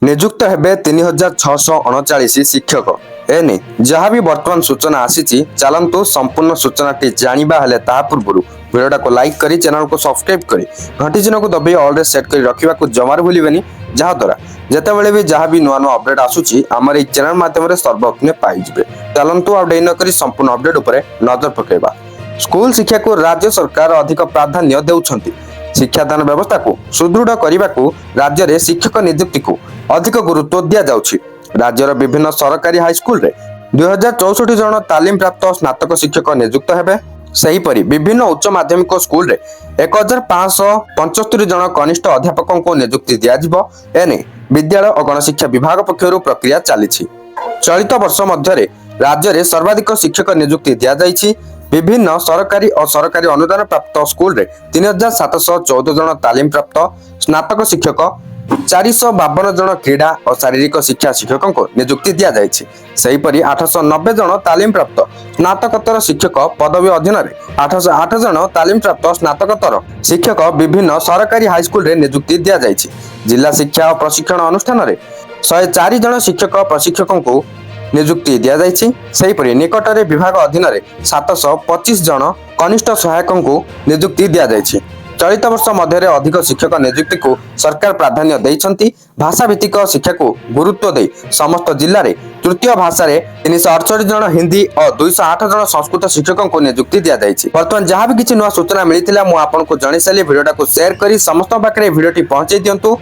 नियुक्त हेबे 3639 शिक्षक एने जहाँ भी वर्तमान सूचना आसी चलतु संपूर्ण सूचना जानिबा हेले ता पूर्व वीडियोटा को लाइक करी चैनल को सब्सक्राइब करी घंटी चिन्ह को दबाई ऑल रे सेट करी रखिबा को जमार भूलिबेनी जहाँ द्वारा जेतेबेले भी जहाँ भी नुआ नुआ अपडेट आसुची आमर ए चैनल माध्यम सर्वप्रथमे पाई जिवे। चलतु आ डेन करी संपूर्ण अपडेट उपरे नजर पकेबा। स्कूल शिक्षा को राज्य सरकार अधिक प्राधान्य देउछंती। शिक्षादान व्यवस्था को सुदृढ़ करने को राज्य में शिक्षक नियुक्ति को अधिक गुरुत्व दि जाउछि। राज्यर विभिन्न सरकारी हाईस्कल रे 2064 जन तालीम प्राप्त स्नातक शिक्षक नियुक्त हेबे। सेहीपरि विभिन्न उच्च माध्यमिक स्कूल रे 1575 जन कनिष्ठ अध्यापकों को नियुक्ति दिया जिवो। एने विद्यालय और गणशिक्षा विभाग पक्षरु प्रक्रिया चलीछि। चलित वर्ष मध्य राज्य में सर्वाधिक शिक्षक नियुक्ति दिया जाइछि। विभिन्न सरकारी और सरकारी अनुदान प्राप्त स्कूल रे 3714 जन तालीम प्राप्त स्नातक शिक्षक 452 जन क्रीड़ा और शारीरिक शिक्षा शिक्षकों को नियुक्ति दिया जाइछि। सेहीपरि 890 जन तालीम प्राप्त स्नातकोत्तर शिक्षक पदवी अधीन रे 808 जन तालीम प्राप्त स्नातकोत्तर शिक्षक विभिन्न सरकारी हाईस्कल रे नियुक्ति दिया जाइछि। जिला शिक्षा और प्रशिक्षण अनुष्ठान रे 104 जन शिक्षक प्रशिक्षकों को नियुक्ति दिया जाइछि। सेहीपरि निकटरे विभाग अधीन रे 725 जन कनिष्ठ सहायकों को नियुक्ति दिया जाइछि। चलित वर्ष मध्य अधिक शिक्षक नियुक्ति को सरकार प्राधान्य देइछंती। भाषा भित्तिक शिक्षा को गुरुत्व दे समस्त जिल्ला रे तृतीय भाषा रे 348 जन हिंदी और 208 जन संस्कृत शिक्षकों को नियुक्ति दिया जाइछि। वर्तमान जहाँ भी किछि नुआ सूचना मिलिथिला मु आपन को जणै साली वीडियोटा को शेयर करी समस्त पाखरे वीडियोटी पहुंचाई दियंतु।